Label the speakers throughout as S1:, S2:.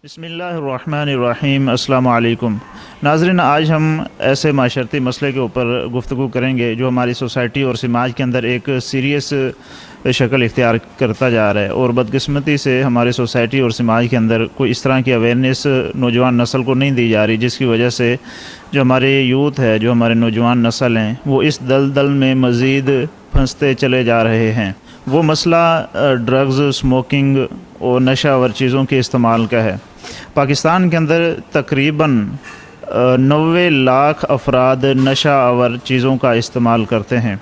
S1: बिस्मिल्लाहिर्रहमानिर्रहीम। अस्सलामु अलैकुम नाज़रीन, आज हम ऐसे माशरती मसले के ऊपर गुफ्तगू करेंगे जो हमारी सोसाइटी और समाज के अंदर एक सीरियस शक्ल इख्तियार करता जा रहा है, और बदकिस्मती से हमारी सोसाइटी और समाज के अंदर कोई इस तरह की अवेयरनेस नौजवान नस्ल को नहीं दी जा रही, जिसकी वजह से जो हमारे यूथ है, जो हमारे नौजवान नस्ल हैं, वो इस दलदल में मज़ीद फंसते चले जा रहे हैं। वो मसला ड्रग्स, स्मोकिंग और नशावर चीज़ों के इस्तेमाल का है। पाकिस्तान के अंदर तकरीबन 90 लाख अफराद नशा आवर चीज़ों का इस्तेमाल करते हैं,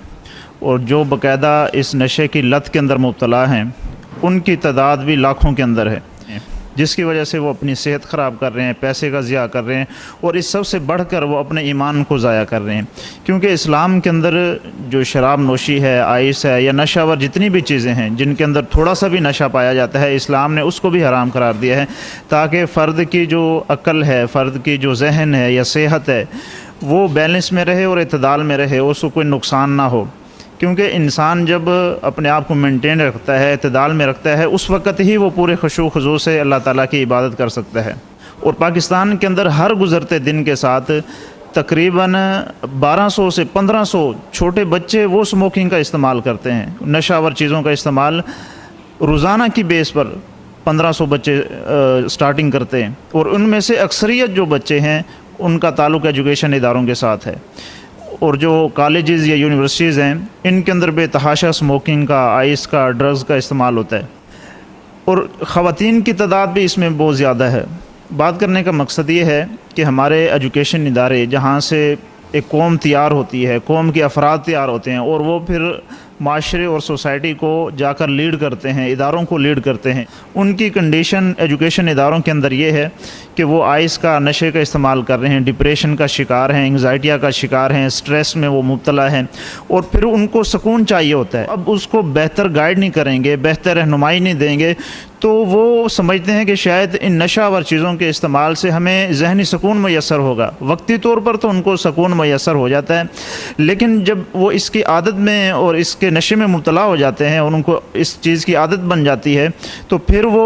S1: और जो बाकायदा इस नशे की लत के अंदर मुब्तला हैं उनकी तादाद भी लाखों के अंदर है, जिसकी वजह से वो अपनी सेहत ख़राब कर रहे हैं, पैसे का ज़िया कर रहे हैं, और इस सब से बढ़कर वो अपने ईमान को ज़ाया कर रहे हैं। क्योंकि इस्लाम के अंदर जो शराब नोशी है, आइस है, या नशावर जितनी भी चीज़ें हैं जिनके अंदर थोड़ा सा भी नशा पाया जाता है, इस्लाम ने उसको भी हराम करार दिया है, ताकि फ़र्द की जो अक्ल है, फ़र्द की जो जहन है या सेहत है, वो बैलेंस में रहे और इत्तदाल में रहे, उसको कोई नुकसान ना हो। क्योंकि इंसान जब अपने आप को मेंटेन रखता है, इत्तदाल में रखता है, उस वक़्त ही वो पूरे खुशू खुजू से अल्लाह ताला की इबादत कर सकता है। और पाकिस्तान के अंदर हर गुज़रते दिन के साथ तकरीबन 1200 से 1500 छोटे बच्चे वो स्मोकिंग का इस्तेमाल करते हैं, नशावर चीज़ों का इस्तेमाल रोज़ाना की बेस पर 1500 बच्चे स्टार्टिंग करते हैं, और उनमें से अक्सरियत जो बच्चे हैं उनका ताल्लुक़ एजुकेशन इदारों के साथ है। और जो कॉलेजेस या यूनिवर्सिटीज़ हैं, इनके अंदर बेतहाशा स्मोकिंग का, आइस का, ड्रग्स का इस्तेमाल होता है, और ख़वातीन की तादाद भी इसमें बहुत ज़्यादा है। बात करने का मकसद ये है कि हमारे एजुकेशन इदारे, जहाँ से एक कौम तैयार होती है, कौम के अफराद तैयार होते हैं, और वो फिर माशरे और सोसाइटी को जाकर लीड करते हैं, इदारों को लीड करते हैं, उनकी कंडीशन एजुकेशन इदारों के अंदर ये है कि वो आइस का, नशे का इस्तेमाल कर रहे हैं, डिप्रेशन का शिकार हैं, एंग्जाइटिया का शिकार हैं, स्ट्रेस में वो मुब्तला हैं, और फिर उनको सुकून चाहिए होता है। अब उसको बेहतर गाइड नहीं करेंगे, बेहतर रहनुमाई नहीं देंगे, तो वो समझते हैं कि शायद इन नशावर चीज़ों के इस्तेमाल से हमें ज़हनी सुकून मैसर होगा। वक्ती तौर पर तो उनको सुकून मैसर हो जाता है, लेकिन जब वो इसकी आदत में और इसके नशे में मुब्तला हो जाते हैं और उनको इस चीज़ की आदत बन जाती है, तो फिर वो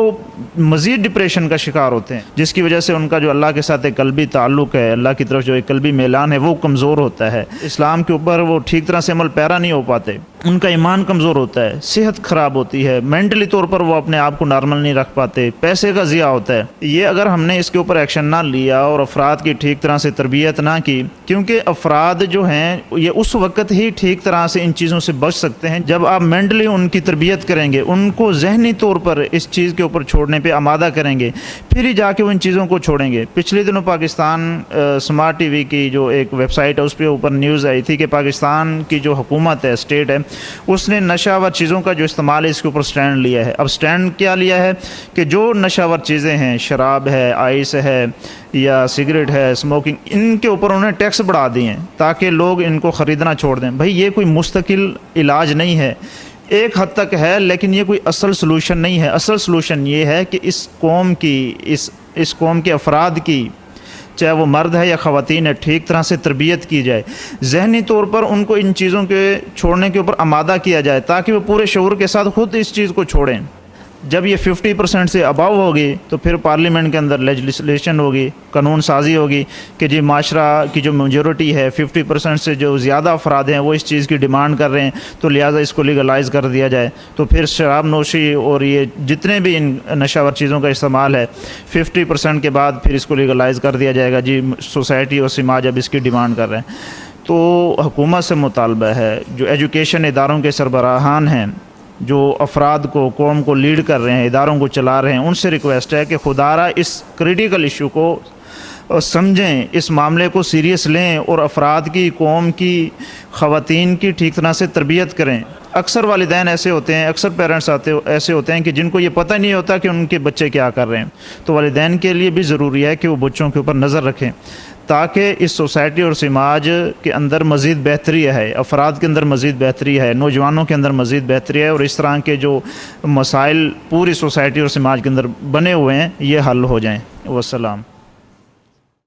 S1: मज़ीद डिप्रेशन का शिकार होते हैं, जिसकी वजह से उनका जो अल्लाह के साथ एक कल्बी ताल्लुक़ है, अल्लाह की तरफ जो एक कल्बी मेलान है, वो कमज़ोर होता है। इस्लाम के ऊपर वो ठीक तरह से अमल पैरा नहीं हो पाते, उनका ईमान कमज़ोर होता है, सेहत ख़राब होती है, मेंटली तौर पर वो अपने आप को नॉर्मल नहीं रख पाते, पैसे का ज़िया होता है। ये अगर हमने इसके ऊपर एक्शन ना लिया और अफराद की ठीक तरह से तरबियत ना की, क्योंकि अफराद जो हैं ये उस वक़्त ही ठीक तरह से इन चीज़ों से बच सकते हैं जब आप मेंटली उनकी तरबियत करेंगे, उनको जहनी तौर पर इस चीज़ के ऊपर छोड़ने पर आमादा करेंगे, फिर ही जाके वो इन चीज़ों को छोड़ेंगे। पिछले दिनों पाकिस्तान स्मार्ट टीवी की जो एक वेबसाइट है, उस पर ऊपर न्यूज़ आई थी कि पाकिस्तान की जो हुकूमत है, स्टेट है, उसने नशावर चीज़ों का जो इस्तेमाल है इसके ऊपर स्टैंड लिया है। अब स्टैंड क्या लिया है कि जो नशावर चीज़ें हैं, शराब है, आइस है, या सिगरेट है, स्मोकिंग, इनके ऊपर उन्होंने टैक्स बढ़ा दिए हैं ताकि लोग इनको ख़रीदना छोड़ दें। भाई ये कोई मुस्तकिल इलाज नहीं है, एक हद तक है, लेकिन ये कोई असल सलूशन नहीं है। असल सलूशन ये है कि इस कौम की, इस कौम के अफराद की, चाहे वो मर्द है या ख़वातीन है, ठीक तरह से तरबियत की जाए, जहनी तौर पर उनको इन चीज़ों के छोड़ने के ऊपर आमादा किया जाए, ताकि वो पूरे शऊर के साथ ख़ुद इस चीज़ को छोड़ें। जब ये 50% से अबाव होगी तो फिर पार्लियामेंट के अंदर लेजिस्लेशन होगी, कानून साजी होगी कि जी माशरा की जो मेजॉरिटी है, 50% से जो ज़्यादा अफराद हैं वो इस चीज़ की डिमांड कर रहे हैं, तो लिहाजा इसको लीगलाइज़ कर दिया जाए। तो फिर शराब नोशी और ये जितने भी इन नशावर चीज़ों का इस्तेमाल है, 50% के बाद फिर इसको लीगलाइज़ कर दिया जाएगा। जी सोसाइटी और समाज अब इसकी डिमांड कर रहे हैं। तो हुकूमत से मुतालबा है, जो एजुकेशन इदारों के सरबराहान हैं, जो अफराद को, कौम को लीड कर रहे हैं, इदारों को चला रहे हैं, उनसे रिक्वेस्ट है कि खुदारा इस क्रिटिकल इशू को समझें, इस मामले को सीरियस लें, और अफराद की, कौम की, ख़वातीन की ठीक तरह से तरबियत करें। अक्सर वालिदैन ऐसे होते हैं, अक्सर पेरेंट्स ऐसे होते हैं कि जिनको ये पता नहीं होता कि उनके बच्चे क्या कर रहे हैं। तो वालिदैन के लिए भी ज़रूरी है कि वो बच्चों के ऊपर नज़र रखें, ताकि इस सोसाइटी और समाज के अंदर मज़ीद बेहतरी है, अफराद के अंदर मज़ीद बेहतरी है, नौजवानों के अंदर मज़ीद बेहतरी है, और इस तरह के जो मसाइल पूरी सोसाइटी और समाज के अंदर बने हुए हैं ये हल हो जाएँ। वस्सलाम।